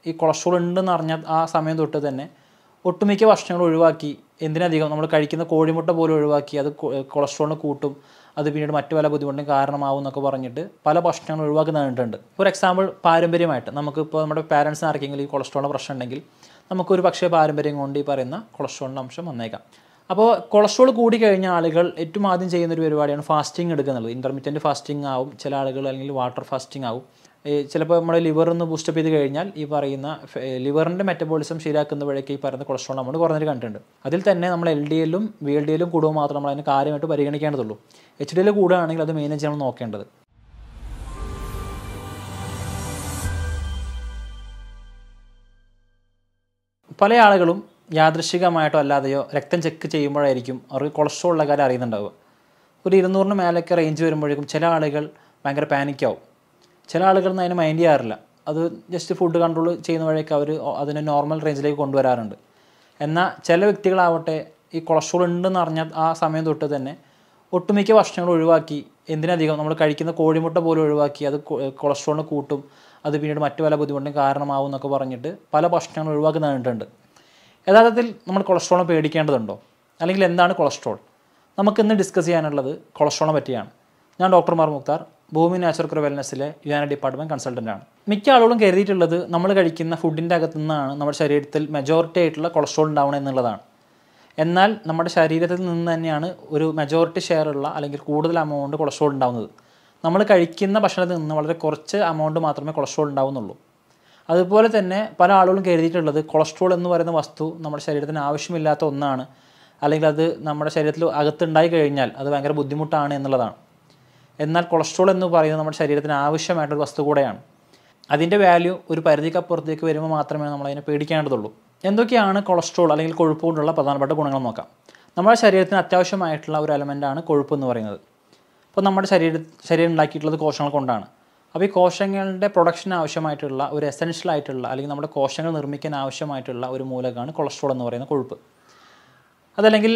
ഈ കൊളസ്ട്രോൾ ഉണ്ടെന്ന് അറിഞ്ഞ ആ സമയം തൊട്ട് തന്നെ ഒട്ടുമിക്ക ഭക്ഷണങ്ങൾ ഒഴിവാക്കി, എന്തിനധികം നമ്മൾ കഴിക്കുന്ന കോഴിമുട്ട പോലും ഒഴിവാക്കി, അത് കൊളസ്ട്രോളിന് കൂട്ടും, അത് പിന്നീട് മറ്റു പല ബുദ്ധിമുട്ടും കാരണമാവും എന്നൊക്കെ പറഞ്ഞിട്ട് പല ഭക്ഷണങ്ങൾ ഒഴിവാക്കി തന്നിട്ടുണ്ട്. ഫോർ എക്സാമ്പിൾ, പാരമ്പര്യമായിട്ട് നമുക്കിപ്പോൾ നമ്മുടെ പാരൻസിന് ആർക്കെങ്കിലും ഈ കൊളസ്ട്രോളിൻ്റെ പ്രശ്നം ഉണ്ടെങ്കിൽ നമുക്കൊരു പക്ഷേ പാരമ്പര്യം കൊണ്ട് ഈ പറയുന്ന കൊളസ്ട്രോളിൻ്റെ അംശം വന്നേക്കാം. അപ്പോൾ കൊളസ്ട്രോൾ കൂടി കഴിഞ്ഞ ആളുകൾ ഏറ്റവും ആദ്യം ചെയ്യുന്നൊരു പരിപാടിയാണ് ഫാസ്റ്റിംഗ് എടുക്കുന്നത്. ഇൻ്റർമീഡിയറ്റ് ഫാസ്റ്റിംഗ് ആവും ചില ആളുകൾ, അല്ലെങ്കിൽ വാട്ടർ ഫാസ്റ്റിംഗ് ആവും. ചിലപ്പോൾ നമ്മുടെ ലിവറിന്ന് ബൂസ്റ്റപ്പ് ചെയ്ത് കഴിഞ്ഞാൽ ഈ പറയുന്ന ലിവറിൻ്റെ മെറ്റബോളിസം ശരിയാക്കുന്ന വഴിക്ക് ഈ പറയുന്ന കൊളസ്ട്രോൾ നമ്മൾ കുറഞ്ഞൊരു കണ്ടിട്ടുണ്ട്. അതിൽ തന്നെ നമ്മൾ LDL ഉം VLDL ഉം കൂടുമ്പോൾ മാത്രം നമ്മൾ അതിന് കാര്യമായിട്ട് പരിഗണിക്കേണ്ടതുള്ളൂ. HDL കൂടുകയാണെങ്കിൽ അത് മെയിൻ ചെയ്യണം നോക്കേണ്ടത്. പല ആളുകളും യാദൃശ്ചികമായിട്ടോ അല്ലാതെയോ രക്തം ചെക്ക് ചെയ്യുമ്പോഴായിരിക്കും അവർക്ക് കൊളസ്ട്രോളുള്ള കാര്യം അറിയുന്നുണ്ടാവുക. ഒരു 200-ന് മേലൊക്കെ റേഞ്ച് വരുമ്പോഴേക്കും ചില ആളുകൾ ഭയങ്കര പാനിക്കാവും. ചില ആളുകളൊന്നും അതിന് മൈൻഡ് ചെയ്യാറില്ല. അത് ജസ്റ്റ് ഫുഡ് കൺട്രോൾ ചെയ്യുന്ന വഴിയൊക്കെ അവർ അതിനെ നോർമൽ റേഞ്ചിലേക്ക് കൊണ്ടുവരാറുണ്ട്. എന്നാൽ ചില വ്യക്തികളാവട്ടെ ഈ കൊളസ്ട്രോൾ ഉണ്ടെന്ന് അറിഞ്ഞ ആ സമയം തൊട്ട് തന്നെ ഒട്ടുമിക്ക ഭക്ഷണങ്ങൾ ഒഴിവാക്കി, എന്തിനധികം നമ്മൾ കഴിക്കുന്ന കോഴിമുട്ട പോലും ഒഴിവാക്കി, അത് കൊളസ്ട്രോളിന് കൂട്ടും, അത് പിന്നീട് മറ്റു പല ബുദ്ധിമുട്ടും കാരണമാവും എന്നൊക്കെ പറഞ്ഞിട്ട് പല ഭക്ഷണങ്ങൾ ഒഴിവാക്കി തന്നിട്ടുണ്ട്. യഥാർത്ഥത്തിൽ നമ്മൾ കൊളസ്ട്രോളിനെ പേടിക്കേണ്ടതുണ്ടോ, അല്ലെങ്കിൽ എന്താണ് കൊളസ്ട്രോൾ? നമുക്കിന്ന് ഡിസ്കസ് ചെയ്യാനുള്ളത് കൊളസ്ട്രോളിനെ പറ്റിയാണ്. ഞാൻ ഡോക്ടർ മാർ മുക്താർ, ഭൂമി നാച്ചുറൽ വെൽനെസ്സിലെ UNA ഡിപ്പാർട്ട്മെൻറ്റ് കൺസൾട്ടൻ്റാണ്. മിക്ക ആളുകളും കരുതിയിട്ടുള്ളത് നമ്മൾ കഴിക്കുന്ന ഫുഡിൻ്റെ അകത്തു നിന്നാണ് നമ്മുടെ ശരീരത്തിൽ മെജോറിറ്റി ആയിട്ടുള്ള കൊളസ്ട്രോൾ ഉണ്ടാവണം എന്നുള്ളതാണ്. എന്നാൽ നമ്മുടെ ശരീരത്തിൽ നിന്ന് തന്നെയാണ് ഒരു മെജോറിറ്റി ഷെയറുള്ള അല്ലെങ്കിൽ കൂടുതൽ എമൗണ്ട് കൊളസ്ട്രോൾ ഉണ്ടാവുന്നത്. നമ്മൾ കഴിക്കുന്ന ഭക്ഷണത്തിൽ നിന്ന് വളരെ കുറച്ച് എമൗണ്ട് മാത്രമേ കൊളസ്ട്രോൾ ഉണ്ടാവുന്നുള്ളൂ. അതുപോലെ തന്നെ പല ആളുകളും കരുതിയിട്ടുള്ളത് കൊളസ്ട്രോൾ എന്ന് പറയുന്ന വസ്തു നമ്മുടെ ശരീരത്തിന് ആവശ്യമില്ലാത്ത ഒന്നാണ്, അല്ലെങ്കിൽ അത് നമ്മുടെ ശരീരത്തിൽ അകത്തുണ്ടായി കഴിഞ്ഞാൽ അത് ഭയങ്കര ബുദ്ധിമുട്ടാണ് എന്നുള്ളതാണ്. എന്നാൽ കൊളസ്ട്രോൾ എന്ന് പറയുന്നത് നമ്മുടെ ശരീരത്തിന് ആവശ്യമായിട്ടൊരു വസ്തു കൂടെയാണ്. അതിൻ്റെ വാല്യൂ ഒരു പരിധിക്കപ്പുറത്തേക്ക് വരുമ്പോൾ മാത്രമേ നമ്മളതിനെ പേടിക്കേണ്ടതുള്ളൂ. എന്തൊക്കെയാണ് കൊളസ്ട്രോൾ അല്ലെങ്കിൽ കൊഴുപ്പ് കൊണ്ടുള്ള പ്രധാനപ്പെട്ട ഗുണങ്ങൾ നോക്കാം. നമ്മുടെ ശരീരത്തിന് അത്യാവശ്യമായിട്ടുള്ള ഒരു എലമെൻ്റാണ് കൊഴുപ്പ് എന്ന് പറയുന്നത്. അപ്പോൾ നമ്മുടെ ശരീരം ഉണ്ടാക്കിയിട്ടുള്ളത് കോശങ്ങൾ കൊണ്ടാണ്. അപ്പോൾ ഈ കോശങ്ങളുടെ പ്രൊഡക്ഷന് ആവശ്യമായിട്ടുള്ള ഒരു എസെൻഷ്യൽ ആയിട്ടുള്ള, അല്ലെങ്കിൽ നമ്മുടെ കോശങ്ങൾ നിർമ്മിക്കാൻ ആവശ്യമായിട്ടുള്ള ഒരു മൂലകമാണ് കൊളസ്ട്രോൾ എന്ന് പറയുന്ന കൊഴുപ്പ്. അതല്ലെങ്കിൽ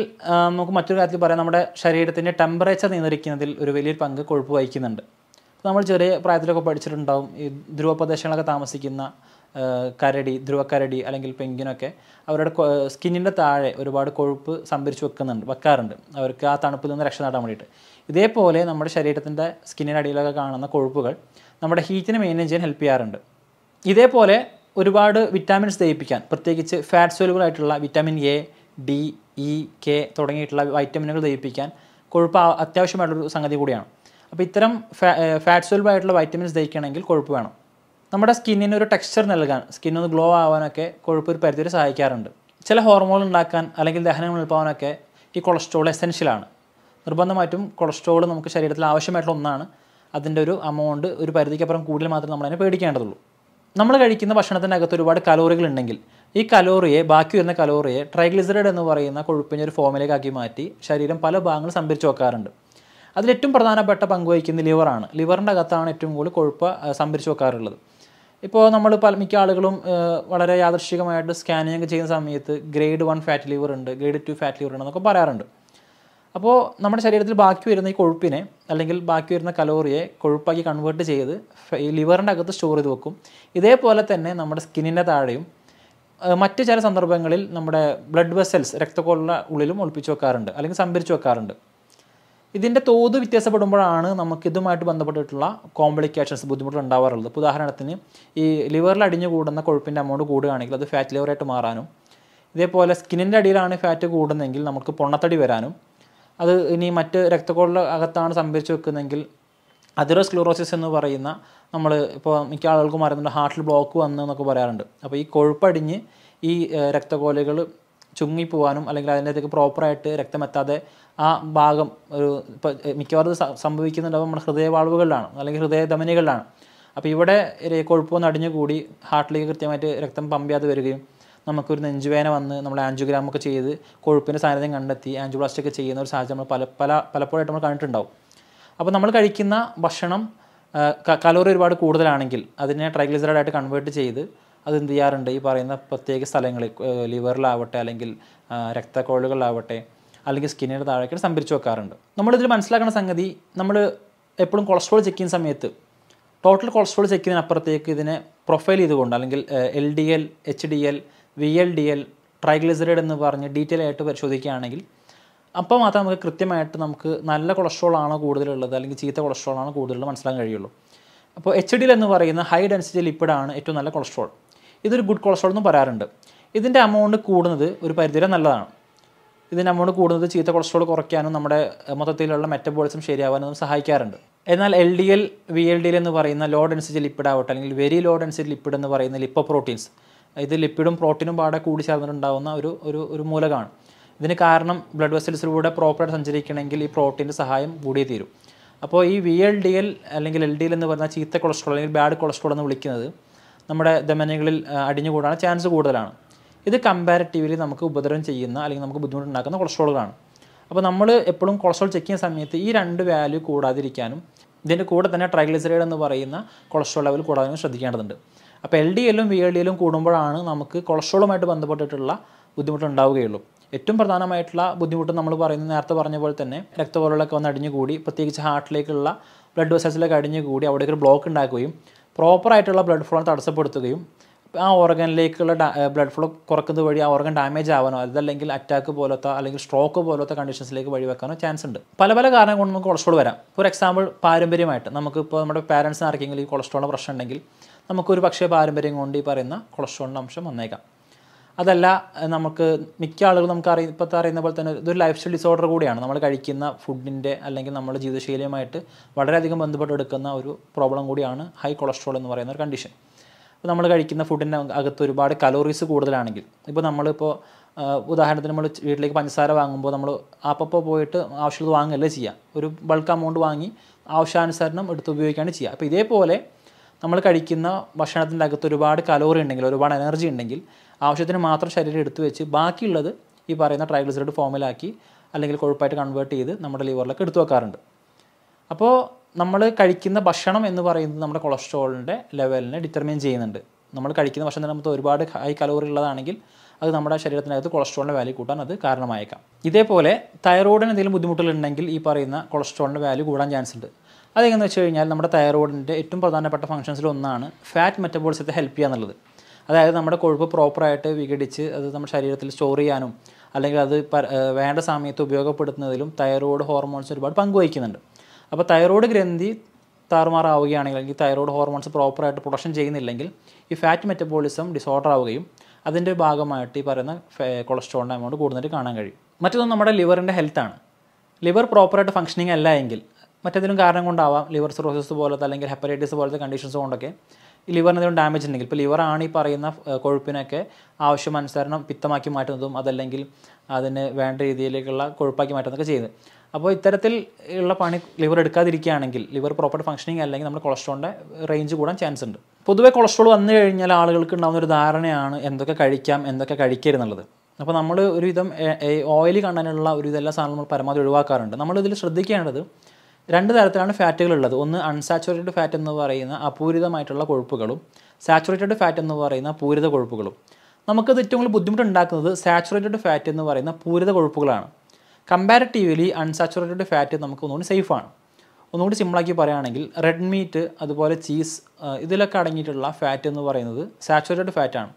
നമുക്ക് മറ്റൊരു കാര്യത്തിൽ പറയാം, നമ്മുടെ ശരീരത്തിൻ്റെ ടെമ്പറേച്ചർ നിയന്ത്രിക്കുന്നതിൽ ഒരു വലിയൊരു പങ്ക് കൊഴുപ്പ് വഹിക്കുന്നുണ്ട്. നമ്മൾ ചെറിയ പ്രായത്തിലൊക്കെ പഠിച്ചിട്ടുണ്ടാവും, ഈ ധ്രുവപ്രദേശങ്ങളൊക്കെ താമസിക്കുന്ന കരടി, ധ്രുവക്കരടി അല്ലെങ്കിൽ പെൻഗ്വിനൊക്കെ അവരുടെ സ്കിന്നിൻ്റെ താഴെ ഒരുപാട് കൊഴുപ്പ് സംഭരിച്ച് വെക്കാറുണ്ട്, അവർക്ക് ആ തണുപ്പിൽ നിന്ന് രക്ഷ നേടാൻ വേണ്ടിയിട്ട്. ഇതേപോലെ നമ്മുടെ ശരീരത്തിൻ്റെ സ്കിന്നിൻ്റെ അടിയിലൊക്കെ കാണുന്ന കൊഴുപ്പുകൾ നമ്മുടെ ഹീറ്റിനെ മെയിൻറ്റെയിൻ ചെയ്യാൻ ഹെൽപ്പ് ചെയ്യാറുണ്ട്. ഇതേപോലെ ഒരുപാട് വിറ്റാമിൻസ് ദഹിപ്പിക്കാൻ, പ്രത്യേകിച്ച് ഫാറ്റ് സോലുബിൾ ആയിട്ടുള്ള vitamin A, D, E, K തുടങ്ങിയിട്ടുള്ള വൈറ്റമിനുകൾ ദഹിപ്പിക്കാൻ കൊഴുപ്പ് അത്യാവശ്യമായിട്ടുള്ളൊരു സംഗതി കൂടിയാണ്. അപ്പോൾ ഇത്തരം ഫാറ്റ് സോലുബിൾ ആയിട്ടുള്ള വൈറ്റമിൻസ് ദഹിക്കണമെങ്കിൽ കൊഴുപ്പ് വേണം. നമ്മുടെ സ്കിന്നിന് ഒരു ടെക്സ്ചർ നൽകാൻ, സ്കിന്നൊന്ന് ഗ്ലോ ആവാനൊക്കെ കൊഴുപ്പ് ഒരു പരിധിവരെ സഹായിക്കാറുണ്ട്. ചില ഹോർമോൺ ഉണ്ടാക്കാൻ അല്ലെങ്കിൽ ദഹനം എളുപ്പമാവാനൊക്കെ ഈ കൊളസ്ട്രോൾ എസെൻഷ്യലാണ്. നിർബന്ധമായിട്ടും കൊളസ്ട്രോൾ നമുക്ക് ശരീരത്തിൽ ആവശ്യമായിട്ടുള്ള ഒന്നാണ്. അതിൻ്റെ ഒരു എമൗണ്ട് ഒരു പരിധിക്കപ്പുറം കൂടുതൽ മാത്രമേ നമ്മളതിനെ പേടിക്കേണ്ടതുള്ളൂ. നമ്മൾ കഴിക്കുന്ന ഭക്ഷണത്തിൻ്റെ അകത്ത് ഒരുപാട് കലോറികൾ ഉണ്ടെങ്കിൽ ഈ ബാക്കി വരുന്ന കലോറിയെ ട്രൈഗ്ലിസറൈഡ് എന്ന് പറയുന്ന കൊഴുപ്പിൻ്റെ ഒരു ഫോമിലേക്ക് ആക്കി മാറ്റി ശരീരം പല ഭാഗങ്ങൾ സംഭരിച്ച് വെക്കാറുണ്ട്. അതിലേറ്റവും പ്രധാനപ്പെട്ട പങ്ക് വഹിക്കുന്ന ലിവറാണ്. ലിവറിൻ്റെ അകത്താണ് ഏറ്റവും കൂടുതൽ കൊഴുപ്പ് സംഭരിച്ച് വെക്കാറുള്ളത്. ഇപ്പോൾ നമ്മൾ മിക്ക ആളുകളും വളരെ യാദൃശ്ചികമായിട്ട് സ്കാനിങ് ചെയ്യുന്ന സമയത്ത് ഗ്രേഡ് 1 ഫാറ്റ് ലിവർ ഉണ്ട്, ഗ്രേഡ് 2 ഫാറ്റ് ലിവർ ഉണ്ടെന്നൊക്കെ പറയാറുണ്ട്. അപ്പോൾ നമ്മുടെ ശരീരത്തിൽ ബാക്കി വരുന്ന ഈ കൊഴുപ്പിനെ, അല്ലെങ്കിൽ ബാക്കി വരുന്ന കലോറിയെ കൊഴുപ്പാക്കി കൺവേർട്ട് ചെയ്ത് ഈ ലിവറിൻ്റെ അകത്ത് സ്റ്റോർ ചെയ്ത് വെക്കും. ഇതേപോലെ തന്നെ നമ്മുടെ സ്കിന്നിൻ്റെ താഴെയും മറ്റ് ചില സന്ദർഭങ്ങളിൽ നമ്മുടെ ബ്ലഡ് വെസൽസ്, രക്തക്കൊള്ള ഉള്ളിലും ഒളിപ്പിച്ച് വെക്കാറുണ്ട്, അല്ലെങ്കിൽ സംഭരിച്ച് വെക്കാറുണ്ട്. ഇതിൻ്റെ തോത് വ്യത്യാസപ്പെടുമ്പോഴാണ് നമുക്കിതുമായിട്ട് ബന്ധപ്പെട്ടിട്ടുള്ള കോംപ്ലിക്കേഷൻസ്, ബുദ്ധിമുട്ടുകൾ ഉണ്ടാവാറുള്ളത്. ഇപ്പോൾ ഉദാഹരണത്തിന് ഈ ലിവറിൽ അടിഞ്ഞു കൂടുന്ന കൊഴുപ്പിൻ്റെ എമൗണ്ട് കൂടുകയാണെങ്കിൽ അത് ഫാറ്റ് ലിവറായിട്ട് മാറാനും, ഇതേപോലെ സ്കിന്നിൻ്റെ അടിയിലാണ് ഫാറ്റ് കൂടുന്നതെങ്കിൽ നമുക്ക് പൊണ്ണത്തടി വരാനും, അത് ഇനി മറ്റ് രക്തക്കൊള്ള അകത്താണ് സംഭരിച്ച് വെക്കുന്നതെങ്കിൽ അതിറോസ്ക്ലീറോസിസ് എന്ന് പറയുന്ന, നമ്മൾ ഇപ്പോൾ മിക്ക ആളുകൾക്കും അറിയുന്നുണ്ട് ഹാർട്ടിൽ ബ്ലോക്ക് വന്നു എന്നൊക്കെ പറയാറുണ്ട്. അപ്പോൾ ഈ കൊഴുപ്പടിഞ്ഞ് ഈ രക്തക്കൊലകൾ ചുങ്ങിപ്പോവാനും, അല്ലെങ്കിൽ അതിൻ്റെതൊക്കെ പ്രോപ്പറായിട്ട് രക്തമെത്താതെ ആ ഭാഗം ഇപ്പോൾ മിക്കവാറും സംഭവിക്കുന്നുണ്ടാവും നമ്മുടെ ഹൃദയവാൾവുകളിലാണ്, അല്ലെങ്കിൽ ഹൃദയധമനികളിലാണ്. അപ്പോൾ ഇവിടെ കൊഴുപ്പൊന്ന് അടിഞ്ഞുകൂടി ഹാർട്ടിലേക്ക് കൃത്യമായിട്ട് രക്തം പമ്പ് ചെയ്യാതെ വരികയും നമുക്കൊരു നെഞ്ചുവേദന വന്ന് നമ്മൾ ആൻജിയോഗ്രാമൊക്കെ ചെയ്ത് കൊഴുപ്പിൻ്റെ സാന്നിധ്യം കണ്ടെത്തി ആൻജിയോപ്ലാസ്റ്റി ഒക്കെ ചെയ്യുന്ന ഒരു സാഹചര്യം നമ്മൾ പലപ്പോഴായിട്ട് നമ്മൾ കണ്ടിട്ടുണ്ടാവും. അപ്പോൾ നമ്മൾ കഴിക്കുന്ന ഭക്ഷണം കലോറി ഒരുപാട് കൂടുതലാണെങ്കിൽ അതിനെ ട്രൈഗ്ലിസറൈഡായിട്ട് കൺവേർട്ട് ചെയ്ത് അത് എന്ത് ചെയ്യാറുണ്ട്, ഈ പറയുന്ന പ്രത്യേക സ്ഥലങ്ങളിൽ ലിവറിലാവട്ടെ, അല്ലെങ്കിൽ രക്തക്കൊഴലുകളിലാവട്ടെ, അല്ലെങ്കിൽ സ്കിന്നിൻ്റെ താഴേക്ക് സംഭരിച്ച് വെക്കാറുണ്ട്. നമ്മളിതിൽ മനസ്സിലാക്കുന്ന സംഗതി, നമ്മൾ എപ്പോഴും കൊളസ്ട്രോൾ ചെക്ക് ചെയ്യുന്ന സമയത്ത് ടോട്ടൽ കൊളസ്ട്രോൾ ചെക്ക് ചെയ്യുന്നതിനപ്പുറത്തേക്ക് ഇതിനെ പ്രൊഫൈൽ ചെയ്തുകൊണ്ട് അല്ലെങ്കിൽ LDL, HDL, VLDL, ട്രൈഗ്ലിസറൈഡ് എന്ന് പറഞ്ഞ് ഡീറ്റെയിൽ ആയിട്ട് പരിശോധിക്കുകയാണെങ്കിൽ അപ്പോൾ മാത്രം നമുക്ക് കൃത്യമായിട്ട് നമുക്ക് നല്ല കൊളസ്ട്രോൾ ആണോ കൂടുതലുള്ളത് അല്ലെങ്കിൽ ചീത്ത കൊളസ്ട്രോൾ ആണോ കൂടുതലുള്ളത് മനസ്സിലാക്കാൻ കഴിയുള്ളൂ. അപ്പോൾ HDL എന്ന് പറയുന്ന ഹൈ ഡെൻസിറ്റി ലിപ്പിഡാണ് ഏറ്റവും നല്ല കൊളസ്ട്രോൾ. ഇതൊരു ഗുഡ് കൊളസ്ട്രോൾ എന്നും പറയാറുണ്ട്. ഇതിൻ്റെ അമൗണ്ട് കൂടുന്നത് ഒരു പരിധിവരെ നല്ലതാണ്. ഇതിൻ്റെ അമൗണ്ട് കൂടുന്നത് ചീത്ത കൊളസ്ട്രോൾ കുറയ്ക്കാനും നമ്മുടെ മൊത്തത്തിലുള്ള മെറ്റബോളിസം ശരിയാവാനും സഹായിക്കാറുണ്ട്. എന്നാൽ LDL, VLDL എന്ന് പറയുന്ന ലോ ഡെൻസിറ്റി ലിപ്പിഡ് ആവട്ടെ അല്ലെങ്കിൽ വെരി ലോ ഡെൻസിറ്റി ലിപ്പിഡ് എന്ന് പറയുന്ന ലിപ്പോപ്രോട്ടീൻസ്, ഇത് ലിപ്പിഡും പ്രോട്ടീനും പാടെ കൂടി ചേർന്നിട്ടുണ്ടാകുന്ന ഒരു മൂലകമാണ്. ഇതിന് കാരണം ബ്ലഡ് വെസൽസിലൂടെ പ്രോപ്പറായിട്ട് സഞ്ചരിക്കണമെങ്കിൽ ഈ പ്രോട്ടീൻ്റെ സഹായം കൂടിയേ തീരും. അപ്പോൾ ഈ VLDL അല്ലെങ്കിൽ LDL എന്ന് പറയുന്ന ചീത്ത കൊളസ്ട്രോൾ അല്ലെങ്കിൽ ബാഡ് കൊളസ്ട്രോൾ എന്ന് വിളിക്കുന്നത് നമ്മുടെ ധമനികളിൽ അടിഞ്ഞുകൂടാൻ ചാൻസ് കൂടുതലാണ്. ഇത് കമ്പാരിറ്റീവ്ലി നമുക്ക് ഉപദ്രവം ചെയ്യുന്ന അല്ലെങ്കിൽ നമുക്ക് ബുദ്ധിമുട്ടുണ്ടാക്കുന്ന കൊളസ്ട്രോളുകളാണ്. അപ്പോൾ നമ്മൾ എപ്പോഴും കൊളസ്ട്രോൾ ചെക്ക് ചെയ്യുന്ന സമയത്ത് ഈ 2 വാല്യൂ കൂടാതിരിക്കാനും ഇതിൻ്റെ കൂടെ തന്നെ ട്രൈഗ്ലിസറൈഡ് എന്ന് പറയുന്ന കൊളസ്ട്രോൾ ലെവൽ കൂടാനും ശ്രദ്ധിക്കേണ്ടതുണ്ട്. അപ്പോൾ LDLും VLDLും കൂടുമ്പോഴാണ് നമുക്ക് കൊളസ്ട്രോളുമായിട്ട് ബന്ധപ്പെട്ടിട്ടുള്ള ബുദ്ധിമുട്ടുണ്ടാവുകയുള്ളൂ. ഏറ്റവും പ്രധാനമായിട്ടുള്ള ബുദ്ധിമുട്ട് നമ്മൾ പറയുന്നത് നേരത്തെ പറഞ്ഞ പോലെ തന്നെ രക്തപോലുകളൊക്കെ വന്ന് അടിഞ്ഞുകൂടി പ്രത്യേകിച്ച് ഹാർട്ടിലേക്കുള്ള ബ്ലഡ് വെസൽസിലേക്ക് അടിഞ്ഞുകൂടി അവിടേക്ക് ഒരു ബ്ലോക്ക് ഉണ്ടാക്കുകയും പ്രോപ്പറായിട്ടുള്ള ബ്ലഡ് ഫ്ലോ തടസ്സപ്പെടുത്തുകയും ആ ഓർഗനിലേക്കുള്ള ബ്ലഡ് ഫ്ലോ കുറക്കുന്നത് വഴി ആ ഓർഗൻ ഡാമേജ് ആവാനോ അതല്ലെങ്കിൽ അറ്റാക്ക് പോലത്തെ അല്ലെങ്കിൽ സ്ട്രോക്ക് പോലത്തെ കണ്ടീഷൻസിലേക്ക് വഴിവെക്കാനോ ചാൻസ് ഉണ്ട്. പല കാരണങ്ങൾ കൊണ്ട് നമുക്ക് കൊളസ്ട്രോൾ വരാം. ഫോർ എക്സാമ്പിൾ പാരമ്പര്യമായിട്ട് നമുക്കിപ്പോൾ നമ്മുടെ പാരൻസിന് ആർക്കെങ്കിലും ഈ കൊളസ്ട്രോളിൻ്റെ പ്രശ്നം ഉണ്ടെങ്കിൽ നമുക്കൊരു പക്ഷേ പാരമ്പര്യം കൊണ്ട് ഈ പറയുന്ന കൊളസ്ട്രോളിൻ്റെ അംശം വന്നേക്കാം. അതല്ല നമുക്ക് മിക്ക ആളുകളും നമുക്ക് ഇപ്പോഴത്തെ അറിയുന്ന പോലെ തന്നെ ഇതൊരു ലൈഫ് സ്റ്റൈൽ ഡിസോർഡർ കൂടിയാണ്. നമ്മൾ കഴിക്കുന്ന ഫുഡിൻ്റെ അല്ലെങ്കിൽ നമ്മുടെ ജീവിതശൈലിയുമായിട്ട് വളരെയധികം ബന്ധപ്പെട്ടെടുക്കുന്ന ഒരു പ്രോബ്ലം കൂടിയാണ് ഹൈ കൊളസ്ട്രോൾ എന്ന് പറയുന്ന ഒരു കണ്ടീഷൻ. ഇപ്പോൾ നമ്മൾ കഴിക്കുന്ന ഫുഡിൻ്റെ അകത്ത് ഒരുപാട് കലോറീസ് കൂടുതലാണെങ്കിൽ ഇപ്പോൾ നമ്മളിപ്പോൾ ഉദാഹരണത്തിന് നമ്മൾ വീട്ടിലേക്ക് പഞ്ചസാര വാങ്ങുമ്പോൾ നമ്മൾ അപ്പോൾ പോയിട്ട് ആവശ്യമുള്ളത് വാങ്ങുകയല്ലേ ചെയ്യുക. ഒരു ബൾക്ക് എമൗണ്ട് വാങ്ങി ആവശ്യാനുസരണം എടുത്ത് ഉപയോഗിക്കുകയാണ് ചെയ്യുക. അപ്പോൾ ഇതേപോലെ നമ്മൾ കഴിക്കുന്ന ഭക്ഷണത്തിൻ്റെ അകത്ത് ഒരുപാട് കലോറി ഉണ്ടെങ്കിൽ ഒരുപാട് എനർജി ഉണ്ടെങ്കിൽ ആവശ്യത്തിന് മാത്രം ശരീരം എടുത്തു വെച്ച് ബാക്കിയുള്ളത് ഈ പറയുന്ന ട്രൈഗ്ലിസറൈഡ് ഫോമിലാക്കി അല്ലെങ്കിൽ കൊഴുപ്പായിട്ട് കൺവേർട്ട് ചെയ്ത് നമ്മുടെ ലിവറിലൊക്കെ എടുത്തു വെക്കാറുണ്ട്. അപ്പോൾ നമ്മൾ കഴിക്കുന്ന ഭക്ഷണം എന്ന് പറയുന്നത് നമ്മുടെ കൊളസ്ട്രോളിൻ്റെ ലെവലിനെ ഡിറ്റർമിൻ ചെയ്യുന്നുണ്ട്. നമ്മൾ കഴിക്കുന്ന ഭക്ഷണത്തിനകത്ത് ഒരുപാട് ഹൈ കലോറി ഉള്ളതാണെങ്കിൽ അത് നമ്മുടെ ശരീരത്തിനകത്ത് കൊളസ്ട്രോളിൻ്റെ വാല്യൂ കൂട്ടാൻ അത് കാരണമായേക്കാം. ഇതേപോലെ തൈറോയിഡിന് എന്തെങ്കിലും ബുദ്ധിമുട്ടുകളുണ്ടെങ്കിൽ ഈ പറയുന്ന കൊളസ്ട്രോളിൻ്റെ വാല്യൂ കൂടാൻ ചാൻസ് ഉണ്ട്. അതെങ്ങനെയെന്ന് വെച്ച് കഴിഞ്ഞാൽ നമ്മുടെ തൈറോയിഡിൻ്റെ ഏറ്റവും പ്രധാനപ്പെട്ട ഫംഗ്ഷൻസിൽ ഒന്നാണ് ഫാറ്റ് മെറ്റബോളിസത്തെ ഹെൽപ്പ് ചെയ്യുക എന്നുള്ളത്. അതായത് നമ്മുടെ കൊഴുപ്പ് പ്രോപ്പറായിട്ട് വിഘടിച്ച് അത് നമ്മുടെ ശരീരത്തിൽ സ്റ്റോർ ചെയ്യാനും അല്ലെങ്കിൽ അത് വേണ്ട സമയത്ത് ഉപയോഗപ്പെടുത്തുന്നതിലും തൈറോയ്ഡ് ഹോർമോൺസ് ഒരുപാട് പങ്കുവഹിക്കുന്നുണ്ട്. അപ്പോൾ തൈറോയ്ഡ് ഗ്രന്ഥി താറുമാറാവുകയാണെങ്കിൽ അല്ലെങ്കിൽ തൈറോയ്ഡ് ഹോർമോൺസ് പ്രോപ്പറായിട്ട് പ്രൊഡക്ഷൻ ചെയ്യുന്നില്ലെങ്കിൽ ഈ ഫാറ്റ് മെറ്റബോളിസം ഡിസോർഡർ ആവുകയും അതിൻ്റെ ഭാഗമായിട്ട് ഈ പറയുന്ന കൊളസ്ട്രോളിൻ്റെ എമൗണ്ട് കൂടുതലായിട്ട് കാണാൻ കഴിയും. മറ്റൊന്ന് നമ്മുടെ ലിവറിൻ്റെ ഹെൽത്താണ്. ലിവർ പ്രോപ്പറായിട്ട് ഫംഗ്ഷനിങ് അല്ല എങ്കിൽ മറ്റേതെങ്കിലും കാരണം കൊണ്ടാവാം, ലിവർ സിറോസിസ് പോലത്തെ അല്ലെങ്കിൽ ഹെപ്പറ്റൈറ്റിസ് പോലത്തെ കണ്ടീഷൻസ് കൊണ്ടൊക്കെ ഈ ലിവറിന് എന്തെങ്കിലും ഡാമേജ് ഉണ്ടെങ്കിൽ ഇപ്പോൾ ലിവറാണ് ഈ പറയുന്ന കൊഴുപ്പിനൊക്കെ ആവശ്യമനുസരണം പിത്തമാക്കി മാറ്റുന്നതും അതല്ലെങ്കിൽ അതിന് വേണ്ട രീതിയിലേക്കുള്ള കൊഴുപ്പാക്കി മാറ്റുന്നതൊക്കെ ചെയ്യുന്നത്. അപ്പോൾ ഇത്തരത്തിൽ ഉള്ള പണി ലിവർ എടുക്കാതിരിക്കുകയാണെങ്കിൽ ലിവർ പ്രോപ്പർ ഫംഗ്ഷനിങ് അല്ലെങ്കിൽ നമ്മുടെ കൊളസ്ട്രോളിൻ്റെ റേഞ്ച് കൂടാൻ ചാൻസ് ഉണ്ട്. പൊതുവേ കൊളസ്ട്രോൾ വന്നു കഴിഞ്ഞാൽ ആളുകൾക്ക് ഉണ്ടാകുന്ന ഒരു ധാരണയാണ് എന്തൊക്കെ കഴിക്കാം എന്തൊക്കെ കഴിക്കരുതെന്നുള്ളത്. അപ്പോൾ നമ്മൾ ഒരുവിധം ഓയിലി കണ്ടനുള്ള ഒരുവിധം സാധനങ്ങൾ നമ്മൾ പരമാവധി ഒഴിവാക്കാറുണ്ട്. നമ്മളിതിൽ ശ്രദ്ധിക്കേണ്ടത് 2 തരത്തിലാണ് ഫാറ്റുകളുള്ളത്. ഒന്ന് അൺസാച്ചുറേറ്റഡ് ഫാറ്റ് എന്ന് പറയുന്ന അപൂരിതമായിട്ടുള്ള കൊഴുപ്പുകളും സാച്ചുറേറ്റഡ് ഫാറ്റ് എന്ന് പറയുന്ന പൂരിത കൊഴുപ്പുകളും. നമുക്കത് ഏറ്റവും കൂടുതൽ ബുദ്ധിമുട്ടുണ്ടാക്കുന്നത് സാച്ചുറേറ്റഡ് ഫാറ്റ് എന്ന് പറയുന്ന പൂരിത കൊഴുപ്പുകളാണ്. കമ്പാരിറ്റീവ്ലി അൺസാച്ചുറേറ്റഡ് ഫാറ്റ് നമുക്ക് ഒന്നുകൂടി സേഫാണ്. ഒന്നുകൂടി സിമ്പിളാക്കി പറയുകയാണെങ്കിൽ റെഡ് മീറ്റ് അതുപോലെ ചീസ് ഇതിലൊക്കെ അടങ്ങിയിട്ടുള്ള ഫാറ്റ് എന്ന് പറയുന്നത് സാച്ചുറേറ്റഡ് ഫാറ്റാണ്.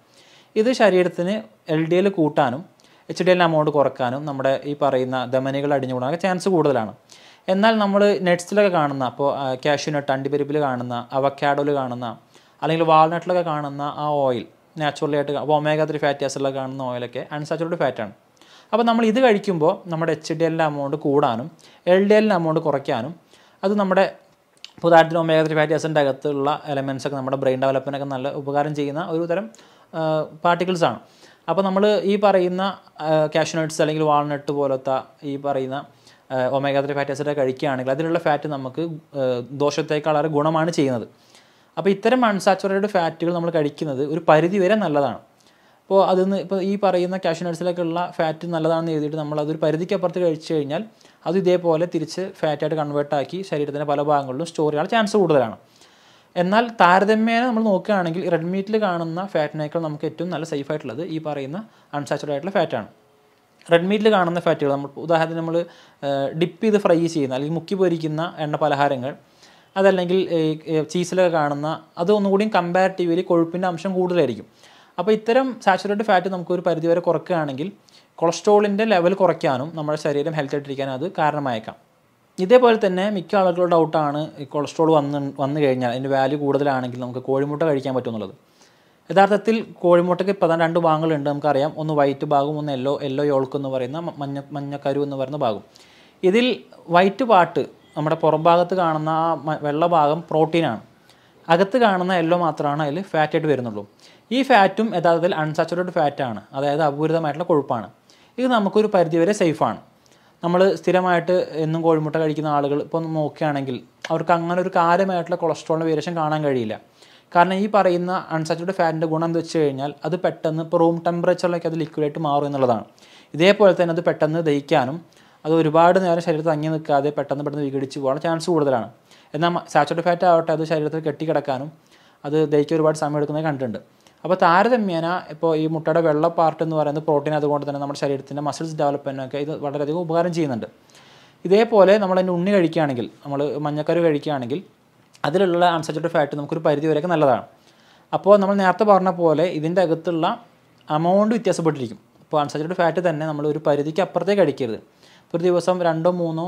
ഇത് ശരീരത്തിന് LDL കൂട്ടാനും HDL അമൗണ്ട് കുറക്കാനും നമ്മുടെ ഈ പറയുന്ന ധമനികൾ അടിഞ്ഞുകൂടാനൊക്കെ ചാൻസ് കൂടുതലാണ്. എന്നാൽ നമ്മൾ നട്ട്സിലൊക്കെ കാണുന്ന അപ്പോൾ കാഷ്യൂനട്ട് അണ്ടിപ്പരിപ്പിൽ കാണുന്ന അവക്കാഡോയിൽ കാണുന്ന അല്ലെങ്കിൽ വാൾനട്ടിലൊക്കെ കാണുന്ന ആ ഓയിൽ നാച്ചുറലി ആയിട്ട് ഒമേഗ 3 ഫാറ്റി ആസിഡിലൊക്കെ കാണുന്ന ഓയിലൊക്കെ അൺസാച്ചുറേറ്റഡ് ഫാറ്റാണ്. അപ്പോൾ നമ്മൾ ഇത് കഴിക്കുമ്പോൾ നമ്മുടെ HDL അമൗണ്ട് കൂടാനും LDL അമൗണ്ട് കുറയ്ക്കാനും അത് നമ്മുടെ ഉദാഹരണത്തിന് ഒമേഗ 3 ഫാറ്റി ആസിഡിൻ്റെ അകത്തുള്ള എലമെൻറ്റ്സൊക്കെ നമ്മുടെ ബ്രെയിൻ ഡെവലപ്മെൻറ്റൊക്കെ നല്ല ഉപകാരം ചെയ്യുന്ന ഒരു തരം പാർട്ടിക്കിൾസാണ്. അപ്പോൾ നമ്മൾ ഈ പറയുന്ന കാഷ്യൂനട്ട്സ് അല്ലെങ്കിൽ വാൾനട്ട് പോലത്തെ ഈ പറയുന്ന ഒമേഗ 3 ഫാറ്റി ആസിഡ് കഴിക്കുകയാണെങ്കിൽ അതിലുള്ള ഫാറ്റ് നമുക്ക് ദോഷത്തേക്കാൾ വളരെ ഗുണമാണ് ചെയ്യുന്നത്. അപ്പോൾ ഇത്തരം അൺസാച്ചുറേറ്റഡ് ഫാറ്റുകൾ നമ്മൾ കഴിക്കുന്നത് ഒരു പരിധി വരെ നല്ലതാണ്. അപ്പോൾ അതിൽ ഇപ്പോൾ ഈ പറയുന്ന കാഷ്യൂനട്ട്സിലേക്കുള്ള ഫാറ്റ് നല്ലതാണെന്ന് എഴുതിയിട്ട് നമ്മൾ അതൊരു പരിധിക്കപ്പുറത്ത് കഴിച്ചു കഴിഞ്ഞാൽ അത് ഇതേപോലെ തിരിച്ച് ഫാറ്റായിട്ട് കൺവേർട്ടാക്കി ശരീരത്തിൻ്റെ പല ഭാഗങ്ങളിലും സ്റ്റോർ ചെയ്യാൻ ചാൻസ് കൂടുതലാണ്. എന്നാൽ താരതമ്യേന നമ്മൾ നോക്കുകയാണെങ്കിൽ റെഡ് മീറ്റിൽ കാണുന്ന ഫാറ്റിനേക്കാൾ നമുക്ക് ഏറ്റവും നല്ല സേഫായിട്ടുള്ളത് ഈ പറയുന്ന അൺസാച്ചുറേറ്റഡ് ആയിട്ടുള്ള ഫാറ്റാണ്. റെഡ് മീറ്റിൽ കാണുന്ന ഫാറ്റുകൾ നമ്മൾ ഉദാഹരണത്തിന് നമ്മൾ ഡിപ്പ് ചെയ്ത് ഫ്രൈ ചെയ്യുന്ന അല്ലെങ്കിൽ മുക്കി പൊരിക്കുന്ന എണ്ണ പലഹാരങ്ങൾ അതല്ലെങ്കിൽ ചീസിലൊക്കെ കാണുന്ന അത് ഒന്നുകൂടിയും കമ്പാരിറ്റീവ്ലി കൊഴുപ്പിൻ്റെ അംശം കൂടുതലായിരിക്കും. അപ്പോൾ ഇത്തരം സാച്ചുറേറ്റഡ് ഫാറ്റ് നമുക്കൊരു പരിധിവരെ കുറയ്ക്കുകയാണെങ്കിൽ കൊളസ്ട്രോളിൻ്റെ ലെവൽ കുറയ്ക്കാനും നമ്മുടെ ശരീരം ഹെൽത്തി ആയിട്ടിരിക്കാനും അത് കാരണമായേക്കാം. ഇതേപോലെ തന്നെ മിക്ക ആളുകളുടെ ഡൗട്ടാണ് ഈ കൊളസ്ട്രോൾ വന്നു കഴിഞ്ഞാൽ അതിൻ്റെ വാല്യൂ കൂടുതലാണെങ്കിൽ നമുക്ക് കോഴിമുട്ട കഴിക്കാൻ പറ്റുമെന്നുള്ളത്. യഥാർത്ഥത്തിൽ കോഴിമുട്ടയ്ക്ക് പ്രധാന 2 ഭാഗങ്ങളുണ്ട്, നമുക്കറിയാം. ഒന്ന് വൈറ്റ് ഭാഗം, ഒന്ന് യെല്ലോ യോൾക്ക് എന്ന് പറയുന്ന മഞ്ഞക്കരു എന്ന് പറയുന്ന ഭാഗം. ഇതിൽ വൈറ്റ് പാർട്ട് നമ്മുടെ പുറം ഭാഗത്ത് കാണുന്ന ആ വെള്ള ഭാഗം പ്രോട്ടീനാണ്. അകത്ത് കാണുന്ന യെല്ലോ മാത്രമാണ് അതിൽ ഫാറ്റായിട്ട് വരുന്നുള്ളൂ. ഈ ഫാറ്റും യഥാർത്ഥത്തിൽ അൺസാച്ചുറേറ്റഡ് ഫാറ്റാണ്, അതായത് അപൂരിതമായിട്ടുള്ള കൊഴുപ്പാണ്. ഇത് നമുക്കൊരു പരിധിവരെ സേഫാണ്. നമ്മൾ സ്ഥിരമായിട്ട് എന്നും കോഴിമുട്ട കഴിക്കുന്ന ആളുകൾ ഇപ്പോൾ നോക്കുകയാണെങ്കിൽ അവർക്ക് അങ്ങനെ ഒരു കാര്യമായിട്ടുള്ള കൊളസ്ട്രോളിൻ്റെ വേരിയേഷൻ കാണാൻ കഴിയില്ല. കാരണം ഈ പറയുന്ന അൺസാച്ചുറേറ്റഡ് ഫാറ്റിൻ്റെ ഗുണം എന്ന് വെച്ച് കഴിഞ്ഞാൽ അത് പെട്ടെന്ന് ഇപ്പോൾ റൂം ടെമ്പറേച്ചറിലേക്ക് അത് ലിക്വിഡായിട്ട് മാറും എന്നുള്ളതാണ്. ഇതേപോലെ തന്നെ അത് പെട്ടെന്ന് ദഹിക്കാനും അത് ഒരുപാട് നേരം ശരീരത്തിൽ തങ്ങി നിൽക്കാതെ പെട്ടെന്ന് വിഘടിച്ച് പോകാൻ ചാൻസ് കൂടുതലാണ്. എന്നാൽ സാച്ചുറേറ്റഡ് ഫാറ്റ് ആവട്ടെ അത് ശരീരത്തിൽ കെട്ടിക്കിടക്കാനും അത് ദഹിക്കാൻ ഒരുപാട് സമയം എടുക്കുന്നത് കണ്ടിട്ടുണ്ട്. അപ്പോൾ താരതമ്യേന ഇപ്പോൾ ഈ മുട്ടയുടെ വെള്ള പാർട്ട് എന്ന് പറയുന്നത് പ്രോട്ടീൻ, അതുകൊണ്ട് തന്നെ നമ്മുടെ ശരീരത്തിൻ്റെ മസിൽസ് ഡെവലപ്മെൻറ്റിനൊക്കെ ഇത് വളരെയധികം ഉപകാരം ചെയ്യുന്നുണ്ട്. ഇതേപോലെ നമ്മൾ അതിൻ്റെ ഉണ്ണി കഴിക്കുകയാണെങ്കിൽ, നമ്മൾ മഞ്ഞക്കരു കഴിക്കുകയാണെങ്കിൽ അതിലുള്ള അൺസാച്ചുറേറ്റഡ് ഫാറ്റ് നമുക്കൊരു പരിധി വരെയൊക്കെ നല്ലതാണ്. അപ്പോൾ നമ്മൾ നേരത്തെ പറഞ്ഞ പോലെ ഇതിൻ്റെ അകത്തുള്ള അമൗണ്ട് വ്യത്യാസപ്പെട്ടിരിക്കും. ഇപ്പോൾ അൺസാച്ചുറേറ്റഡ് ഫാറ്റ് തന്നെ നമ്മൾ ഒരു പരിധിക്ക് അപ്പുറത്തേക്ക് കഴിക്കരുത്. ഒരു ദിവസം 2-3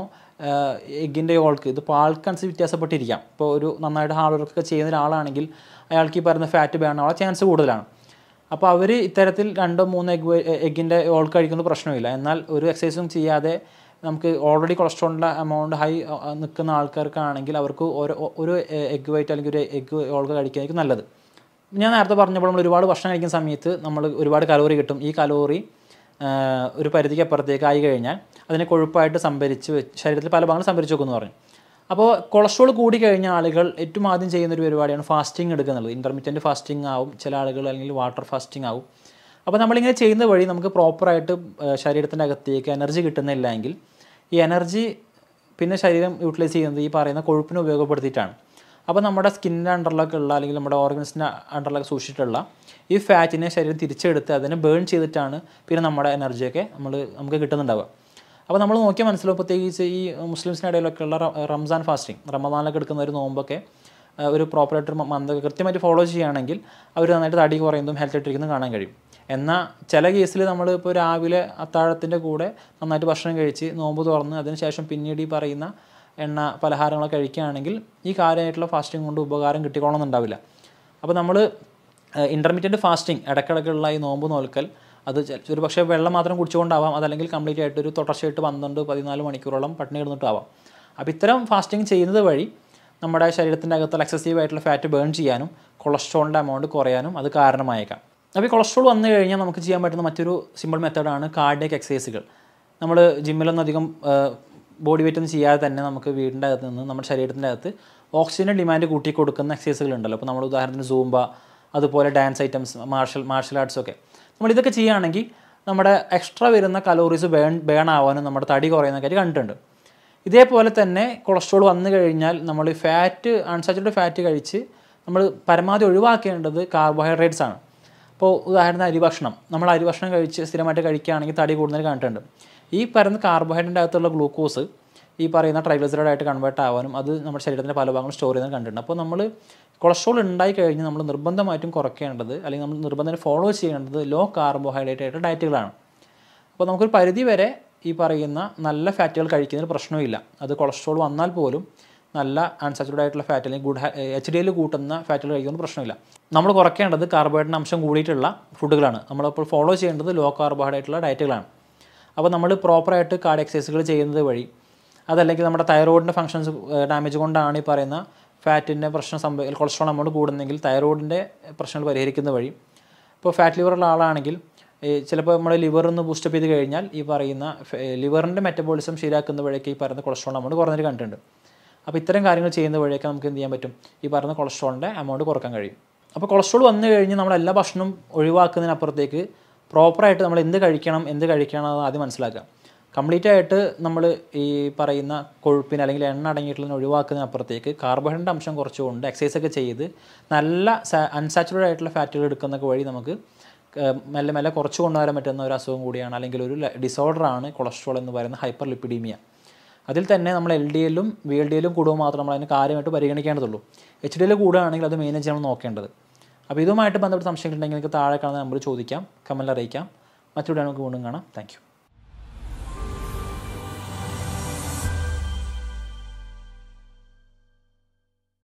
എഗ്ഗിൻ്റെ യോൾക്ക് ഇത് ആൾക്കനുസരിച്ച് വ്യത്യാസപ്പെട്ടിരിക്കാം. ഇപ്പോൾ ഒരു നന്നായിട്ട് ഹാർഡ് വർക്കൊക്കെ ചെയ്യുന്ന ഒരാളാണെങ്കിൽ അയാൾക്ക് ഈ പറയുന്ന ഫാറ്റ് വേണമുള്ള ചാൻസ് കൂടുതലാണ്. അപ്പോൾ അവർ ഇത്തരത്തിൽ 2-3 എഗ്ഗിൻ്റെ യോൾക്ക് കഴിക്കുന്നത് പ്രശ്നമില്ല. എന്നാൽ ഒരു എക്സസൈസും ചെയ്യാതെ നമുക്ക് ഓൾറെഡി കൊളസ്ട്രോളിൻ്റെ എമൗണ്ട് ഹൈ നിൽക്കുന്ന ആൾക്കാർക്കാണെങ്കിൽ അവർക്ക് ഒരു എഗ്ഗ് വൈറ്റ് അല്ലെങ്കിൽ ഒരു എഗ്ഗ് യോൾക്ക് കഴിക്കുന്നതായിരിക്കും നല്ലത്. ഞാൻ നേരത്തെ പറഞ്ഞപ്പോൾ നമ്മൾ ഒരുപാട് ഭക്ഷണം കഴിക്കുന്ന സമയത്ത് നമ്മൾ ഒരുപാട് കലോറി കിട്ടും. ഈ കലോറി ഒരു പരിധിക്ക് അപ്പുറത്തേക്ക് ആയി കഴിഞ്ഞാൽ അതിനെ കൊഴുപ്പായിട്ട് സംഭരിച്ച് ശരീരത്തിൽ പല ഭാഗങ്ങളും സംഭരിച്ച് വെക്കുമെന്ന് പറഞ്ഞു. അപ്പോൾ കൊളസ്ട്രോൾ കൂടി കഴിഞ്ഞ ആളുകൾ ഏറ്റവും ആദ്യം ചെയ്യുന്നൊരു പരിപാടിയാണ് ഫാസ്റ്റിംഗ് എടുക്കുന്നത്. ഇൻ്റർമീഡിയറ്റ് ഫാസ്റ്റിംഗ് ആവും, ചില ആളുകൾ അല്ലെങ്കിൽ വാട്ടർ ഫാസ്റ്റിംഗ് ആവും. അപ്പോൾ നമ്മളിങ്ങനെ ചെയ്യുന്ന വഴി നമുക്ക് പ്രോപ്പറായിട്ട് ശരീരത്തിൻ്റെ അകത്തേക്ക് എനർജി കിട്ടുന്നില്ല എങ്കിൽ ഈ എനർജി പിന്നെ ശരീരം യൂട്ടിലൈസ് ചെയ്യുന്നത് ഈ പറയുന്ന കൊഴുപ്പിനെ ഉപയോഗപ്പെടുത്തിയിട്ടാണ്. അപ്പോൾ നമ്മുടെ സ്കിന്നിൻ്റെ അണ്ടറിലൊക്കെ ഉള്ള അല്ലെങ്കിൽ നമ്മുടെ ഓർഗൻസിൻ്റെ അണ്ടറിലൊക്കെ സൂക്ഷിച്ചിട്ടുള്ള ഈ ഫാറ്റിനെ ശരീരം തിരിച്ചെടുത്ത് അതിനെ ബേൺ ചെയ്തിട്ടാണ് പിന്നെ നമ്മുടെ എനർജിയൊക്കെ നമുക്ക് കിട്ടുന്നുണ്ടാവുക. അപ്പോൾ നമ്മൾ നോക്കിയാൽ മനസ്സിലാവും, പ്രത്യേകിച്ച് ഈ മുസ്ലിംസിൻ്റെ ഇടയിലൊക്കെ ഉള്ള റംസാൻ ഫാസ്റ്റിംഗ്, റമദാനിലൊക്കെ എടുക്കുന്ന ഒരു നോമ്പൊക്കെ ഒരു പ്രോപ്പറായിട്ട് മന്തൊക്കെ കൃത്യമായിട്ട് ഫോളോ ചെയ്യുകയാണെങ്കിൽ അവർ നന്നായിട്ട് തടി കുറയുന്നതും ഹെൽത്ത് ആയിട്ടിരിക്കുന്നതും കാണാൻ കഴിയും. എന്നാൽ ചില കേസിൽ നമ്മൾ ഇപ്പോൾ രാവിലെ അത്താഴത്തിൻ്റെ കൂടെ നന്നായിട്ട് ഭക്ഷണം കഴിച്ച് നോമ്പ് തുറന്ന് അതിനുശേഷം പിന്നീട് ഈ പറയുന്ന എണ്ണ പലഹാരങ്ങളൊക്കെ കഴിക്കുകയാണെങ്കിൽ ഈ കാര്യമായിട്ടുള്ള ഫാസ്റ്റിംഗ് കൊണ്ട് ഉപകാരം കിട്ടിക്കോളണമെന്നുണ്ടാവില്ല. അപ്പോൾ നമ്മൾ ഇൻ്റർമീഡിയറ്റ് ഫാസ്റ്റിംഗ് ഇടയ്ക്കിടയ്ക്കുള്ള ഈ നോമ്പ് നോൽക്കൽ അത് ഒരു പക്ഷേ വെള്ളം മാത്രം കുടിച്ചുകൊണ്ടാവാം, അതല്ലെങ്കിൽ കംപ്ലീറ്റ് ആയിട്ട് ഒരു തുടർച്ചയായിട്ട് 12-14 മണിക്കൂറോളം പട്ടിണി കിടന്നിട്ടാവാം. അപ്പോൾ ഇത്തരം ഫാസ്റ്റിംഗ് ചെയ്യുന്നത് വഴി നമ്മുടെ ശരീരത്തിൻ്റെ അകത്തുള്ള എക്സസീവ് ആയിട്ടുള്ള ഫാറ്റ് ബേൺ ചെയ്യാനും കൊളസ്ട്രോളിൻ്റെ എമൗണ്ട് കുറയാനും അത് കാരണമായേക്കാം. അപ്പോൾ ഈ കൊളസ്ട്രോൾ വന്നു കഴിഞ്ഞാൽ നമുക്ക് ചെയ്യാൻ പറ്റുന്ന മറ്റൊരു സിമ്പിൾ മെത്തേഡാണ് കാർഡിയക് എക്സസൈസുകൾ. നമ്മൾ ജിമ്മിലൊന്നും അധികം ബോഡി വെയിറ്റ് ഒന്നും ചെയ്യാതെ തന്നെ നമുക്ക് വീടിൻ്റെ അകത്ത് നിന്ന് നമ്മുടെ ശരീരത്തിൻ്റെ അകത്ത് ഓക്സിജൻ്റെ ഡിമാൻഡ് കൂട്ടി കൊടുക്കുന്ന എക്സസൈസുകൾ ഉണ്ടല്ലോ. അപ്പോൾ നമ്മൾ ഉദാഹരണത്തിന് സൂംബ, അതുപോലെ ഡാൻസ് ഐറ്റംസ്, മാർഷൽ ആർട്സൊക്കെ നമ്മളിതൊക്കെ ചെയ്യുകയാണെങ്കിൽ നമ്മുടെ എക്സ്ട്രാ വരുന്ന കലോറീസ് ബേൺ ആവാനും നമ്മുടെ തടി കുറയുന്ന കാര്യം കണ്ടിട്ടുണ്ട്. ഇതേപോലെ തന്നെ കൊളസ്ട്രോൾ വന്നു കഴിഞ്ഞാൽ നമ്മൾ ഫാറ്റ് അൺസാച്ചുറേറ്റഡ് ഫാറ്റ് കഴിച്ച് നമ്മൾ പരമാവധി ഒഴിവാക്കേണ്ടത് കാർബോഹൈഡ്രേറ്റ്സ് ആണ്. അപ്പോൾ ഉദാഹരണത്തിന് അരിഭക്ഷണം, നമ്മൾ അരിഭക്ഷണം കഴിച്ച് സ്ഥിരമായിട്ട് കഴിക്കുകയാണെങ്കിൽ തടി കൂടുതൽ കണ്ടിട്ടുണ്ട്. ഈ പറയുന്ന കാർബോഹൈഡ്രേറ്റിൻ്റെ അകത്തുള്ള ഗ്ലൂക്കോസ് ഈ പറയുന്ന ട്രൈഗ്ലിസറൈഡായിട്ട് കൺവേർട്ട് ആവാനും അത് നമ്മുടെ ശരീരത്തിൻ്റെ പല ഭാഗങ്ങളും സ്റ്റോർ ചെയ്യുന്നത് കണ്ടിട്ടുണ്ട്. അപ്പോൾ നമ്മൾ കൊളസ്ട്രോൾ ഉണ്ടായി കഴിഞ്ഞ് നമ്മൾ നിർബന്ധമായിട്ടും കുറയ്ക്കേണ്ടത് അല്ലെങ്കിൽ നമ്മൾ നിർബന്ധം ഫോളോ ചെയ്യേണ്ടത് ലോ കാർബോഹൈഡ്രേറ്റ് ആയിട്ട് ഡയറ്റുകളാണ്. അപ്പോൾ നമുക്കൊരു പരിധി വരെ ഈ പറയുന്ന നല്ല ഫാറ്റുകൾ കഴിക്കുന്നതിന് പ്രശ്നമില്ല. അത് കൊളസ്ട്രോൾ വന്നാൽ പോലും നല്ല അൺസാച്ചുറേറ്റഡ് ആയിട്ടുള്ള ഫാറ്റ് അല്ലെങ്കിൽ ഗുഡ് HDL കൂട്ടുന്ന ഫാറ്റുകൾ കഴിക്കുന്നത് പ്രശ്നമില്ല. നമ്മൾ കുറയ്ക്കേണ്ടത് കാർബോഹൈഡ്രേറ്റ് അംശം കൂടിയിട്ടുള്ള ഫുഡുകളാണ്. നമ്മളപ്പോൾ ഫോളോ ചെയ്യേണ്ടത് ലോ കാർബോഹൈഡ്രേറ്റുള്ള ഡയറ്റുകളാണ്. അപ്പോൾ നമ്മൾ പ്രോപ്പറായിട്ട് കാർഡിയോ എക്സസൈസുകൾ ചെയ്യുന്നത് വഴി, അതല്ലെങ്കിൽ നമ്മുടെ തൈറോയിഡിൻ്റെ ഫങ്ഷൻസ് ഡാമേജ് കൊണ്ടാണ് ഈ പറയുന്ന ഫാറ്റിൻ്റെ പ്രശ്നം കൊളസ്ട്രോൾ എമൗണ്ട് കൂടുന്നെങ്കിൽ തൈറോയിഡിൻ്റെ പ്രശ്നങ്ങൾ പരിഹരിക്കുന്ന വഴി, ഇപ്പോൾ ഫാറ്റ് ലിവറുള്ള ആളാണെങ്കിൽ ചിലപ്പോൾ നമ്മുടെ ലിവറൊന്ന് ബൂസ്റ്റപ്പ് ചെയ്ത് കഴിഞ്ഞാൽ ഈ പറയുന്ന ലിവറിൻ്റെ മെറ്റബോളിസം ശരിയാക്കുന്ന വഴിയൊക്കെ ഈ പറയുന്ന കൊളസ്ട്രോൾ എമൗണ്ട് കുറഞ്ഞൊരു കണ്ടിട്ടുണ്ട്. അപ്പോൾ ഇത്തരം കാര്യങ്ങൾ ചെയ്യുന്ന വഴിയൊക്കെ നമുക്ക് എന്ത് ചെയ്യാൻ പറ്റും, ഈ പറയുന്ന കൊളസ്ട്രോളിൻ്റെ എമൗണ്ട് കുറക്കാൻ കഴിയും. അപ്പോൾ കൊളസ്ട്രോൾ വന്നു കഴിഞ്ഞ് നമ്മൾ എല്ലാ ഭക്ഷണവും ഒഴിവാക്കുന്നതിനപ്പുറത്തേക്ക് പ്രോപ്പറായിട്ട് നമ്മൾ എന്ത് കഴിക്കണം എന്ന് ആദ്യം മനസ്സിലാക്കുക. കംപ്ലീറ്റ് ആയിട്ട് നമ്മൾ ഈ പറയുന്ന കൊഴുപ്പിന് അല്ലെങ്കിൽ എണ്ണ അടങ്ങിയിട്ടുള്ളതിന് ഒഴിവാക്കുന്നതിനപ്പുറത്തേക്ക് കാർബോഹൈഡ്രേറ്റ് അംശം കുറച്ചുകൊണ്ട് എക്സസൈസൊക്കെ ചെയ്ത് നല്ല അൺസാച്ചുറേറ്റഡ് ആയിട്ടുള്ള ഫാറ്റുകൾ എടുക്കുന്നതൊക്കെ വഴി നമുക്ക് മെല്ലെ മെല്ലെ കുറച്ച് കൊണ്ടുവരാൻ പറ്റുന്ന ഒരു അസുഖം കൂടിയാണ്, അല്ലെങ്കിൽ ഒരു ഡിസോർഡറാണ് കൊളസ്ട്രോൾ എന്ന് പറയുന്ന ഹൈപ്പർ ലിപ്പിഡീമിയ. അതിൽ തന്നെ നമ്മൾ LDLും VLDLും കൂടുമ്പോൾ മാത്രം നമ്മൾ അതിന് കാര്യമായിട്ട് പരിഗണിക്കേണ്ടതുള്ളൂ. HDL കൂടുകയാണെങ്കിൽ അത് മാനേജ് ചെയ്യണം നോക്കേണ്ടത്. അപ്പോൾ ഇതുമായിട്ട് ബന്ധപ്പെട്ട സംശയങ്ങളുണ്ടെങ്കിൽ നിങ്ങൾക്ക് താഴെ കാണുന്ന നമ്പറിൽ ചോദിക്കാം, കമൻറ്റിൽ അറിയിക്കാം. മറ്റൊരു വീഡിയോ നമുക്ക് വീണ്ടും കാണാം. Thank you.